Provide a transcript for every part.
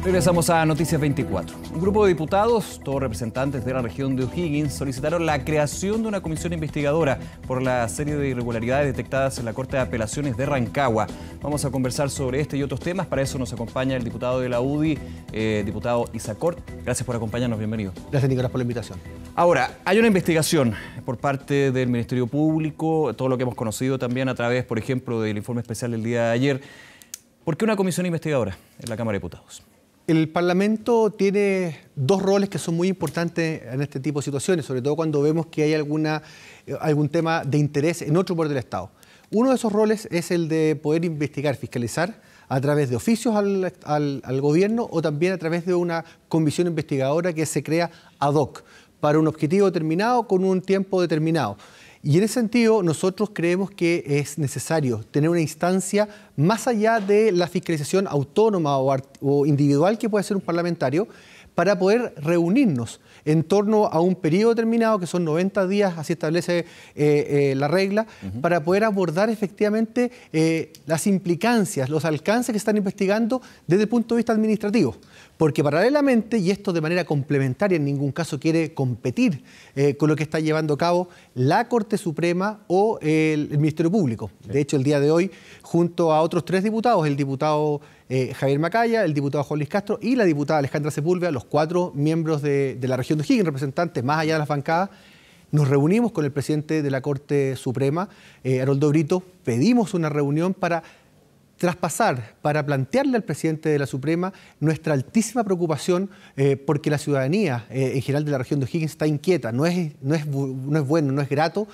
Regresamos a Noticias 24. Un grupo de diputados, todos representantes de la región de O'Higgins, solicitaron la creación de una comisión investigadora por la serie de irregularidades detectadas en la Corte de Apelaciones de Rancagua. Vamos a conversar sobre este y otros temas. Para eso nos acompaña el diputado de la UDI, diputado Isaac Cort. Gracias por acompañarnos, bienvenido. Gracias, Nicolás, por la invitación. Ahora, hay una investigación por parte del Ministerio Público, todo lo que hemos conocido también a través, por ejemplo, del informe especial del día de ayer. ¿Por qué una comisión investigadora en la Cámara de Diputados? El Parlamento tiene dos roles que son muy importantes en este tipo de situaciones, sobre todo cuando vemos que hay algún tema de interés en otro poder del Estado. Uno de esos roles es el de poder investigar, fiscalizar a través de oficios al gobierno o también a través de una comisión investigadora que se crea ad hoc para un objetivo determinado con un tiempo determinado. Y en ese sentido, nosotros creemos que es necesario tener una instancia más allá de la fiscalización autónoma o individual que puede hacer un parlamentario para poder reunirnos en torno a un periodo determinado, que son 90 días, así establece la regla, para poder abordar efectivamente las implicancias, los alcances que están investigando desde el punto de vista administrativo. Porque paralelamente, y esto de manera complementaria, en ningún caso quiere competir con lo que está llevando a cabo la Corte Suprema o el Ministerio Público. Sí. De hecho, el día de hoy, junto a otros 3 diputados, el diputado Javier Macaya, el diputado Juan Luis Castro y la diputada Alejandra Sepúlveda, los 4 miembros de la región de O'Higgins, representantes más allá de las bancadas, nos reunimos con el presidente de la Corte Suprema, Haroldo Brito, pedimos una reunión para traspasar, para plantearle al presidente de la Suprema nuestra altísima preocupación porque la ciudadanía en general de la región de O'Higgins está inquieta. No es bueno, no es grato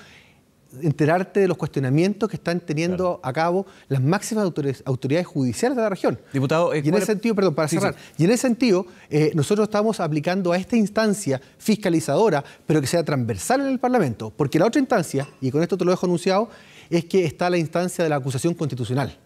enterarte de los cuestionamientos que están teniendo a cabo las máximas autoridades judiciales de la región. Diputado, y en ese sentido, perdón, para cerrar, y en ese sentido, nosotros estamos aplicando a esta instancia fiscalizadora, pero que sea transversal en el Parlamento, porque la otra instancia, y con esto te lo dejo anunciado, es que está la instancia de la acusación constitucional.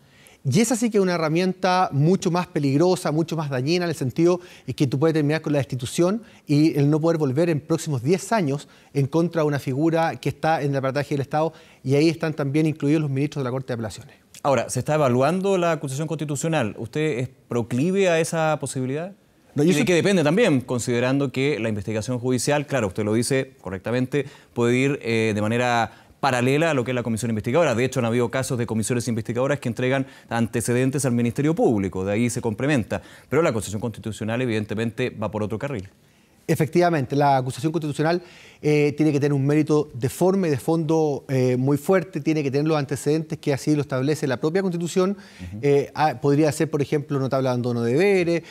Y esa sí que es una herramienta mucho más peligrosa, mucho más dañina, en el sentido que tú puedes terminar con la destitución y el no poder volver en próximos 10 años en contra de una figura que está en el aparataje del Estado, y ahí están también incluidos los ministros de la Corte de Apelaciones. Ahora, ¿se está evaluando la acusación constitucional? ¿Usted es proclive a esa posibilidad? No, ¿y de qué depende también? Considerando que la investigación judicial, claro, usted lo dice correctamente, puede ir de manera paralela a lo que es la comisión investigadora. De hecho, han habido casos de comisiones investigadoras que entregan antecedentes al Ministerio Público, de ahí se complementa. Pero la acusación constitucional, evidentemente, va por otro carril. Efectivamente, la acusación constitucional tiene que tener un mérito de forma y de fondo muy fuerte, tiene que tener los antecedentes que así lo establece la propia Constitución. Podría ser, por ejemplo, notable abandono de deberes,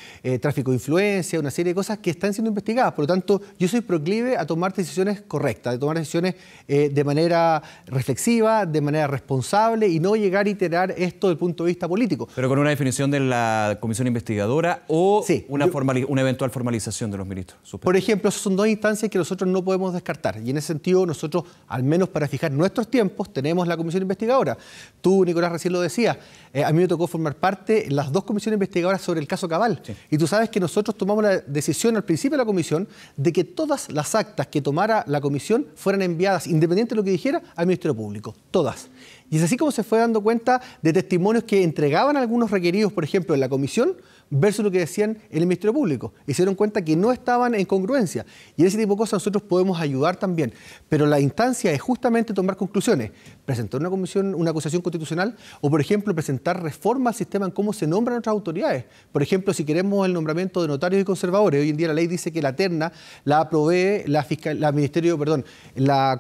tráfico de influencia, una serie de cosas que están siendo investigadas. Por lo tanto, yo soy proclive a tomar decisiones correctas, de tomar decisiones de manera reflexiva, de manera responsable y no llegar a iterar esto desde el punto de vista político. Pero con una definición de la comisión investigadora o sí, una eventual formalización de los ministros. Por ejemplo, esas son 2 instancias que nosotros no podemos descartar. Y en ese sentido, nosotros, al menos para fijar nuestros tiempos, tenemos la comisión investigadora. Tú, Nicolás, recién lo decías. A mí me tocó formar parte de las 2 comisiones investigadoras sobre el caso Cabal. Sí. Y tú sabes que nosotros tomamos la decisión al principio de la comisión de que todas las actas que tomara la comisión fueran enviadas, independiente de lo que dijera, al Ministerio Público. Todas. Y es así como se fue dando cuenta de testimonios que entregaban algunos requeridos, por ejemplo, en la comisión, versus lo que decían en el Ministerio Público. Y se dieron cuenta que no estaban en congruencia. Y en ese tipo de cosas nosotros podemos ayudar también. Pero la instancia es justamente tomar conclusiones. Presentar una acusación constitucional o, por ejemplo, presentar reformas al sistema en cómo se nombran otras autoridades. Por ejemplo, si queremos el nombramiento de notarios y conservadores, hoy en día la ley dice que la terna la provee la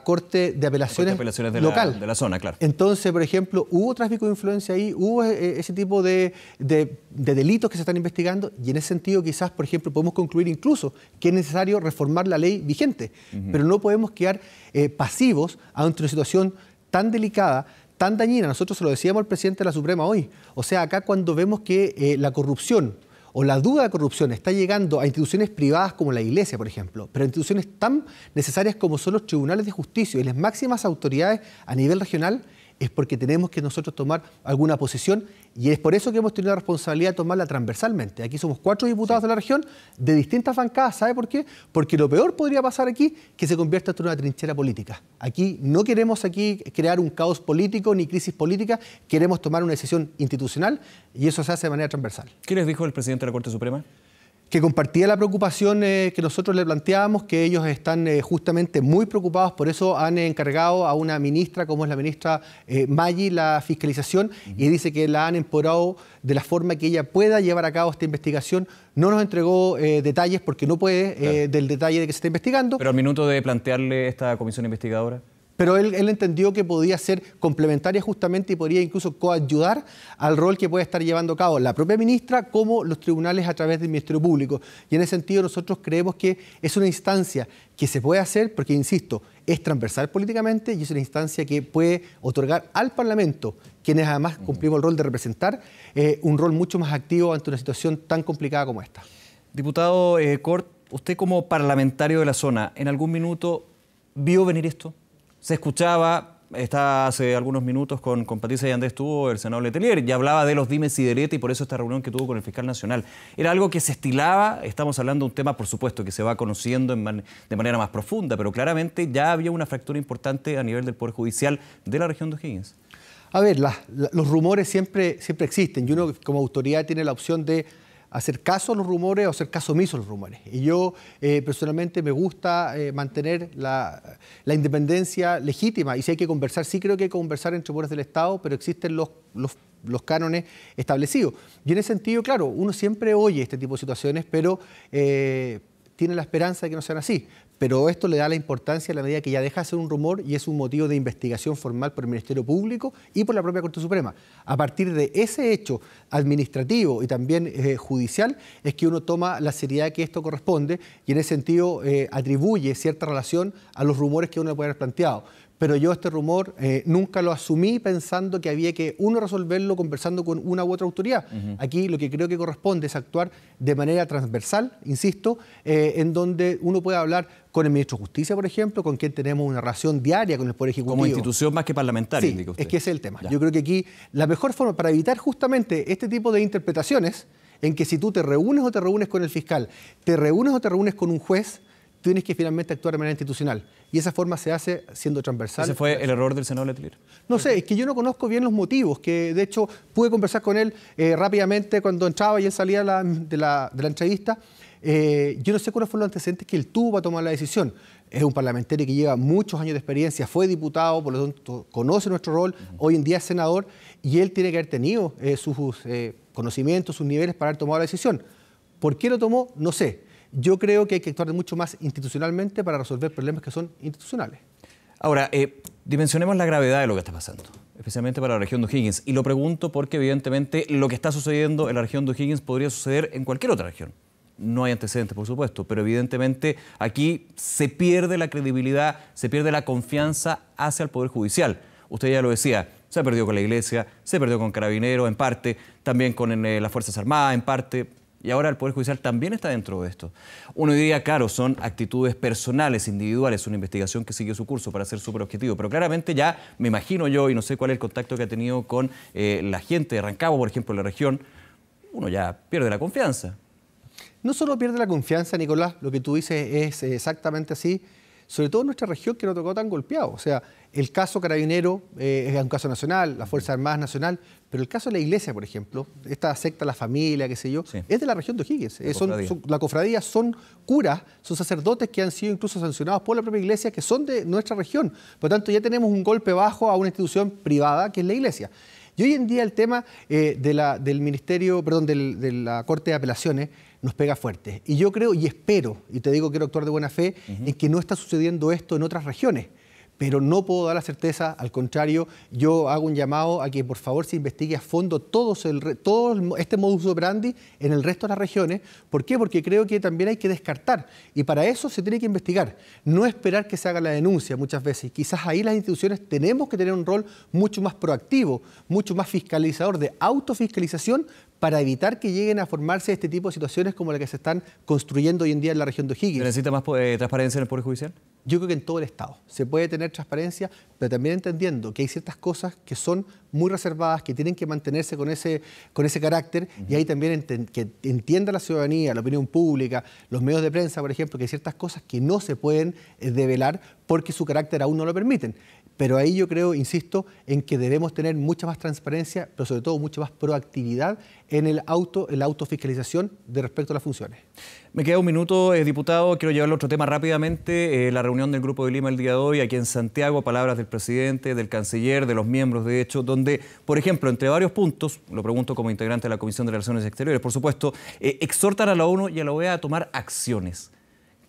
Corte de Apelaciones local. De la zona, claro. Entonces, por ejemplo, hubo tráfico de influencia ahí, hubo ese tipo de delitos que se están investigando, y en ese sentido quizás, por ejemplo, podemos concluir incluso que es necesario reformar la ley vigente, pero no podemos quedar pasivos ante una situación tan delicada, tan dañina. Nosotros se lo decíamos al presidente de la Suprema hoy. O sea, acá cuando vemos que la corrupción o la duda de corrupción está llegando a instituciones privadas como la Iglesia, por ejemplo, pero a instituciones tan necesarias como son los tribunales de justicia y las máximas autoridades a nivel regional, es porque tenemos que nosotros tomar alguna posición, y es por eso que hemos tenido la responsabilidad de tomarla transversalmente. Aquí somos 4 diputados de la región de distintas bancadas. ¿Sabe por qué? Porque lo peor podría pasar aquí que se convierta en una trinchera política. Aquí no queremos crear un caos político ni crisis política, queremos tomar una decisión institucional y eso se hace de manera transversal. ¿Qué les dijo el presidente de la Corte Suprema? Que compartía la preocupación que nosotros le planteábamos, que ellos están justamente muy preocupados, por eso han encargado a una ministra, como es la ministra Maggi, la fiscalización, y dice que la han empoderado de la forma que ella pueda llevar a cabo esta investigación. No nos entregó detalles porque no puede del detalle de que se está investigando. Pero al minuto de plantearle esta comisión investigadora... Pero él entendió que podía ser complementaria justamente y podría incluso coayudar al rol que puede estar llevando a cabo la propia ministra como los tribunales a través del Ministerio Público. Y en ese sentido nosotros creemos que es una instancia que se puede hacer porque, insisto, es transversal políticamente y es una instancia que puede otorgar al Parlamento, quienes además cumplimos el rol de representar, un rol mucho más activo ante una situación tan complicada como esta. Diputado Cort, usted como parlamentario de la zona, ¿en algún minuto vio venir esto? Se escuchaba, está hace algunos minutos con Patricia Yandés, estuvo el senador Letelier, y hablaba de los dimes y diretes y por eso esta reunión que tuvo con el fiscal nacional. Era algo que se estilaba, estamos hablando de un tema, por supuesto, que se va conociendo de manera más profunda, pero claramente ya había una fractura importante a nivel del Poder Judicial de la región de O'Higgins. A ver, los rumores siempre existen y uno como autoridad tiene la opción de hacer caso a los rumores o hacer caso omiso a los rumores. Y yo personalmente me gusta mantener la independencia legítima y si hay que conversar, sí creo que hay que conversar entre poderes del Estado, pero existen los cánones establecidos. Y en ese sentido, claro, uno siempre oye este tipo de situaciones, pero tiene la esperanza de que no sean así. Pero esto le da la importancia a la medida que ya deja de ser un rumor y es un motivo de investigación formal por el Ministerio Público y por la propia Corte Suprema. A partir de ese hecho administrativo y también judicial es que uno toma la seriedad que esto corresponde y en ese sentido atribuye cierta relación a los rumores que uno le puede haber planteado. Pero yo este rumor nunca lo asumí pensando que había que uno resolverlo conversando con una u otra autoridad. Aquí lo que creo que corresponde es actuar de manera transversal, insisto, en donde uno puede hablar con el Ministro de Justicia, por ejemplo, con quien tenemos una relación diaria con el Poder Ejecutivo. Como institución más que parlamentaria, sí, indica usted. Es que ese es el tema. Ya. Yo creo que aquí la mejor forma para evitar justamente este tipo de interpretaciones, en que si tú te reúnes o te reúnes con el fiscal, te reúnes o te reúnes con un juez, tienes que finalmente actuar de manera institucional. Y esa forma se hace siendo transversal. ¿Ese fue el error del senador Letelier? No sé, es que yo no conozco bien los motivos, que de hecho pude conversar con él rápidamente cuando entraba y él salía de la entrevista. Yo no sé cuáles fueron los antecedentes que él tuvo para tomar la decisión. Es un parlamentario que lleva muchos años de experiencia, fue diputado, por lo tanto conoce nuestro rol, hoy en día es senador, y él tiene que haber tenido sus conocimientos, sus niveles para haber tomado la decisión. ¿Por qué lo tomó? No sé. Yo creo que hay que actuar mucho más institucionalmente para resolver problemas que son institucionales. Ahora, dimensionemos la gravedad de lo que está pasando, especialmente para la región de O'Higgins. Y lo pregunto porque evidentemente lo que está sucediendo en la región de O'Higgins podría suceder en cualquier otra región. No hay antecedentes, por supuesto, pero evidentemente aquí se pierde la credibilidad, se pierde la confianza hacia el Poder Judicial. Usted ya lo decía, se ha perdido con la Iglesia, se perdió con Carabineros en parte, también con las Fuerzas Armadas en parte. Y ahora el Poder Judicial también está dentro de esto. Uno diría, claro, son actitudes personales, individuales, una investigación que siguió su curso para ser súper objetivo, pero claramente ya me imagino yo, y no sé cuál es el contacto que ha tenido con la gente de Rancagua, por ejemplo, en la región, uno ya pierde la confianza. No solo pierde la confianza, Nicolás, lo que tú dices es exactamente así, sobre todo en nuestra región que nos tocó tan golpeado. O sea, el caso Carabinero es un caso nacional, la Fuerza Armada nacional, pero el caso de la Iglesia, por ejemplo, esta secta, la familia, qué sé yo, sí, es de la región de O'Higgins. La cofradía son curas, son sacerdotes que han sido incluso sancionados por la propia Iglesia, que son de nuestra región. Por lo tanto, ya tenemos un golpe bajo a una institución privada que es la Iglesia. Y hoy en día el tema del Ministerio, perdón, de la Corte de Apelaciones nos pega fuerte. Y yo creo y espero, y te digo, quiero actuar de buena fe, en que no está sucediendo esto en otras regiones. Pero no puedo dar la certeza, al contrario, yo hago un llamado a que por favor se investigue a fondo todo este modus operandi en el resto de las regiones. ¿Por qué? Porque creo que también hay que descartar y para eso se tiene que investigar, no esperar que se haga la denuncia muchas veces. Quizás ahí las instituciones tenemos que tener un rol mucho más proactivo, mucho más fiscalizador, de autofiscalización, para evitar que lleguen a formarse este tipo de situaciones como las que se están construyendo hoy en día en la región de O'Higgins. ¿Se necesita más transparencia en el Poder Judicial? Yo creo que en todo el Estado se puede tener transparencia, pero también entendiendo que hay ciertas cosas que son muy reservadas, que tienen que mantenerse con ese carácter, y ahí también que entienda la ciudadanía, la opinión pública, los medios de prensa, por ejemplo, que hay ciertas cosas que no se pueden develar porque su carácter aún no lo permiten. Pero ahí yo creo, insisto, en que debemos tener mucha más transparencia, pero sobre todo mucha más proactividad en la autofiscalización de respecto a las funciones. Me queda un minuto, diputado. Quiero llevarle otro tema rápidamente. La reunión del Grupo de Lima el día de hoy, aquí en Santiago, palabras del presidente, del canciller, de los miembros, de hecho, donde, por ejemplo, entre varios puntos, lo pregunto como integrante de la Comisión de Relaciones Exteriores, por supuesto, exhortan a la ONU y a la OEA a tomar acciones.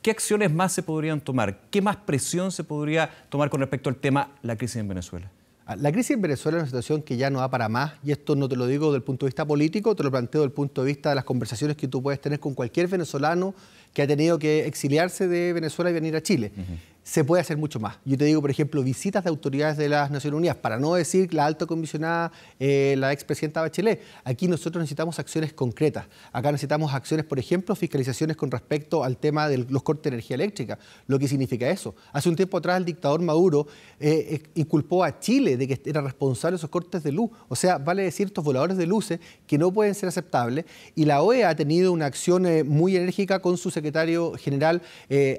¿Qué acciones más se podrían tomar? ¿Qué más presión se podría tomar con respecto al tema la crisis en Venezuela? La crisis en Venezuela es una situación que ya no da para más, y esto no te lo digo desde el punto de vista político, te lo planteo desde el punto de vista de las conversaciones que tú puedes tener con cualquier venezolano que ha tenido que exiliarse de Venezuela y venir a Chile. Se puede hacer mucho más. Yo te digo, por ejemplo, visitas de autoridades de las Naciones Unidas, para no decir la alta comisionada, la expresidenta Bachelet. Aquí nosotros necesitamos acciones concretas. Acá necesitamos acciones, por ejemplo, fiscalizaciones con respecto al tema de los cortes de energía eléctrica. Lo que significa eso. Hace un tiempo atrás el dictador Maduro inculpó a Chile de que era responsable de esos cortes de luz. O sea, vale decir, estos voladores de luces que no pueden ser aceptables. Y la OEA ha tenido una acción muy enérgica con su secretario general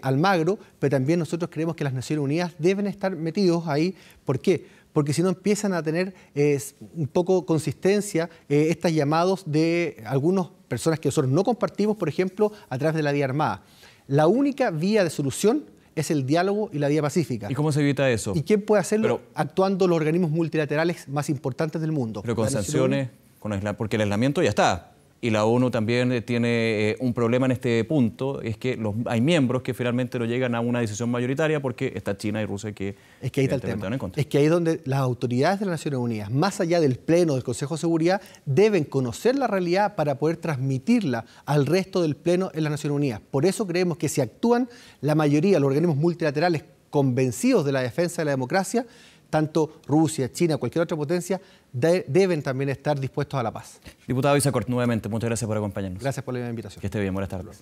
Almagro, pero también nosotros creemos que las Naciones Unidas deben estar metidos ahí. ¿Por qué? Porque si no empiezan a tener un poco consistencia estos llamados de algunas personas que nosotros no compartimos, por ejemplo, a través de la vía armada. La única vía de solución es el diálogo y la vía pacífica. ¿Y cómo se evita eso? ¿Y quién puede hacerlo? Actuando los organismos multilaterales más importantes del mundo. Pero con sanciones, porque el aislamiento ya está. Y la ONU también tiene un problema en este punto, es que hay miembros que finalmente no llegan a una decisión mayoritaria porque está China y Rusia que... Es que ahí está el tema. Es que ahí es donde las autoridades de las Naciones Unidas, más allá del Pleno del Consejo de Seguridad, deben conocer la realidad para poder transmitirla al resto del Pleno en las Naciones Unidas. Por eso creemos que si actúan la mayoría, los organismos multilaterales convencidos de la defensa de la democracia, tanto Rusia, China, cualquier otra potencia, deben también estar dispuestos a la paz. Diputado Isacort, nuevamente, muchas gracias por acompañarnos. Gracias por la invitación. Que esté bien, buenas tardes.